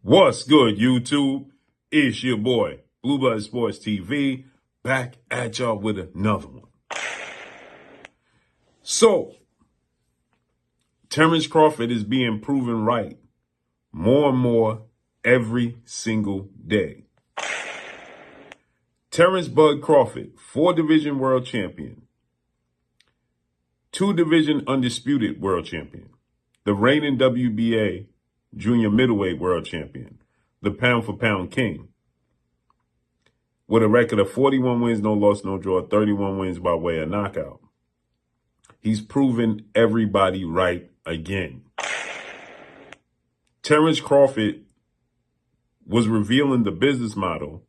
What's good, YouTube? It's your boy, Blue Blood Sports TV, back at y'all with another one. So, Terrence Crawford is being proven right more and more every single day. Terrence Bud Crawford, 4-division world champion, 2-division undisputed world champion, the reigning WBA junior middleweight world champion, the pound-for-pound king, with a record of 41 wins, no loss, no draw, 31 wins by way of knockout. He's proven everybody right again. Terrence Crawford was revealing the business model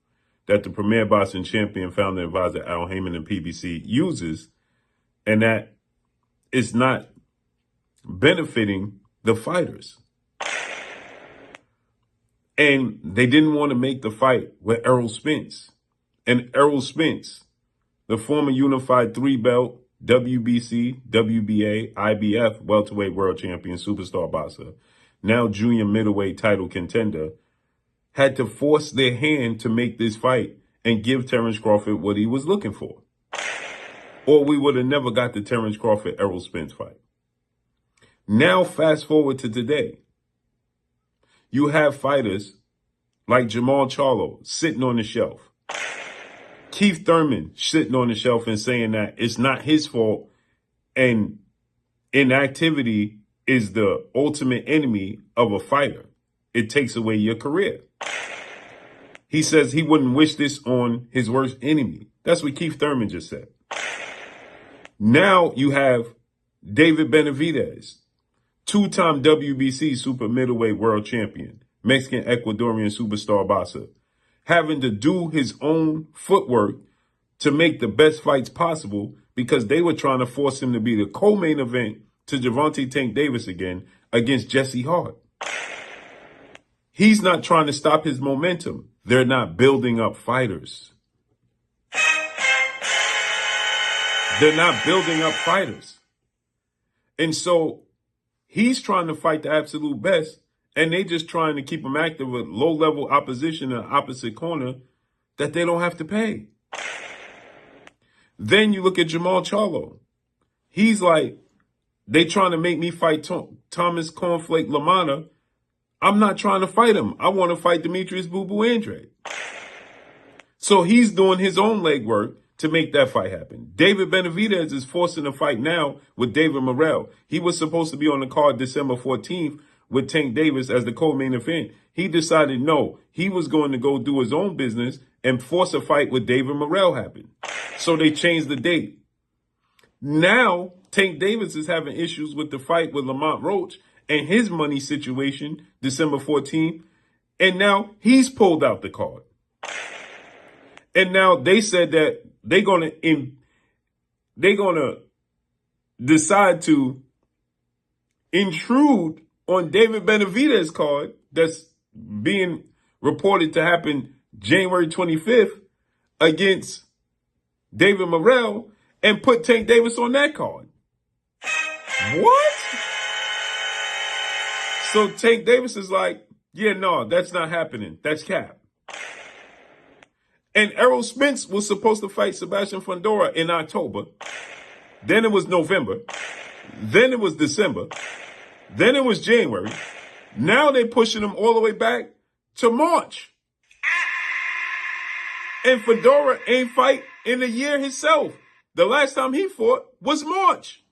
that the premier boxing champion, founder, and advisor Haymon and PBC uses, and that it's not benefiting the fighters. And they didn't want to make the fight with Errol Spence. And Errol Spence, the former unified 3-belt WBC, WBA, IBF welterweight world champion, superstar boxer, now junior middleweight title contender, had to force their hand to make this fight and give Terrence Crawford what he was looking for. Or we would have never got the Terrence Crawford-Errol Spence fight. Now fast forward to today. You have fighters like Jermall Charlo sitting on the shelf. Keith Thurman sitting on the shelf and saying that it's not his fault and inactivity is the ultimate enemy of a fighter. It takes away your career. He says he wouldn't wish this on his worst enemy. That's what Keith Thurman just said. Now you have David Benavidez, 2-time WBC super middleweight world champion, Mexican Ecuadorian superstar boxer, having to do his own footwork to make the best fights possible because they were trying to force him to be the co-main event to Gervonta Tank Davis again against Jesse Hart. He's not trying to stop his momentum. They're not building up fighters. They're not building up fighters. And so he's trying to fight the absolute best, and they just trying to keep him active with low-level opposition in the opposite corner that they don't have to pay. Then you look at Jermall Charlo. He's like, they trying to make me fight Thomas Cornflake LaManna. I'm not trying to fight him. I want to fight Demetrius Boo Boo Andrade. So he's doing his own legwork to make that fight happen. David Benavidez is forcing a fight now with David Morrell. He was supposed to be on the card December 14th with Tank Davis as the co-main event. He decided no, he was going to go do his own business and force a fight with David Morrell happen. So they changed the date. Now, Tank Davis is having issues with the fight with Lamont Roach and his money situation, December 14th. And now he's pulled out the card. And now they said that they're gonna decide to intrude on David Benavidez's card that's being reported to happen January 25th against David Morrell and put Tank Davis on that card. What? So Tank Davis is like, yeah, no, that's not happening. That's cap. And Errol Spence was supposed to fight Sebastian Fundora in October. Then it was November. Then it was December. Then it was January. Now they're pushing him all the way back to March. And Fundora ain't fight in a year himself. The last time he fought was March.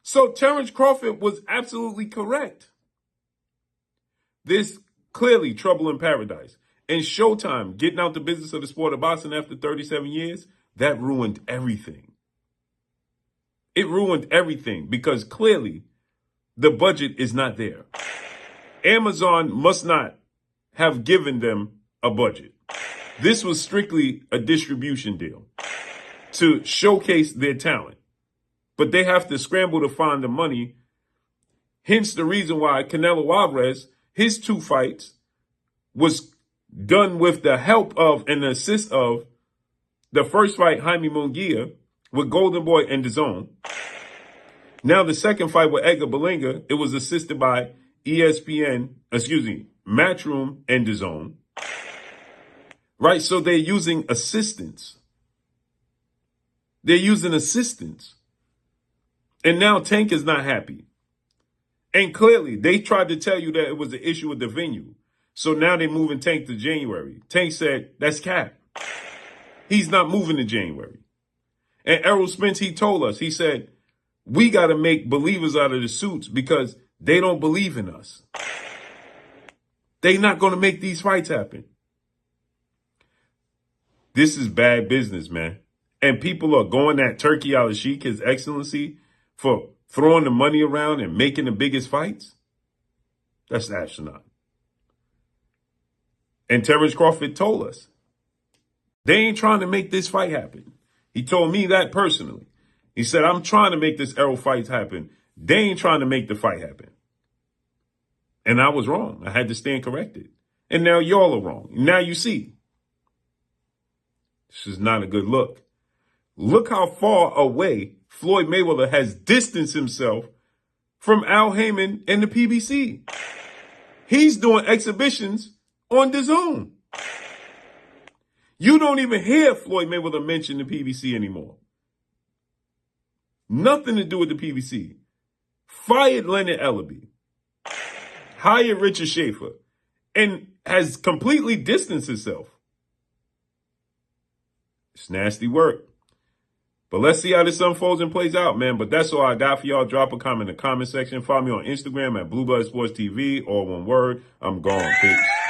So Terrence Crawford was absolutely correct. There's clearly trouble in paradise. And Showtime, getting out the business of the sport of boxing after 37 years, that ruined everything. It ruined everything because clearly the budget is not there. Amazon must not have given them a budget. This was strictly a distribution deal to showcase their talent. But they have to scramble to find the money. Hence the reason why Canelo Alvarez, his 2 fights, was done with the help of and the assist of the first fight, Haymon with Golden Boy and DAZN. Now the second fight with Edgar Berlanga, it was assisted by ESPN, Matchroom, and DAZN. Right? So they're using assistants. They're using assistants. And now Tank is not happy. And clearly, they tried to tell you that it was the issue with the venue. So now they're moving Tank to January. Tank said, that's cap. He's not moving to January. And Errol Spence, he told us, he said, we got to make believers out of the suits because they don't believe in us. They're not going to make these fights happen. This is bad business, man. And people are going at Turki Al-Sheikh, His Excellency, for throwing the money around and making the biggest fights. That's astronaut. And Terrence Crawford told us, they ain't trying to make this fight happen. He told me that personally. He said, I'm trying to make this Errol fight happen. They ain't trying to make the fight happen. And I was wrong. I had to stand corrected. And now y'all are wrong. Now you see. This is not a good look. Look how far away Floyd Mayweather has distanced himself from Al Haymon and the PBC. He's doing exhibitions on DAZN. You don't even hear Floyd Mayweather mention the PBC anymore. Nothing to do with the PBC. Fired Leonard Ellaby. Hired Richard Schaefer. And has completely distanced himself. It's nasty work. But let's see how this unfolds and plays out, man. But that's all I got for y'all. Drop a comment in the comment section. Follow me on Instagram at Blue Blood Sports TV. All one word. I'm gone. Peace.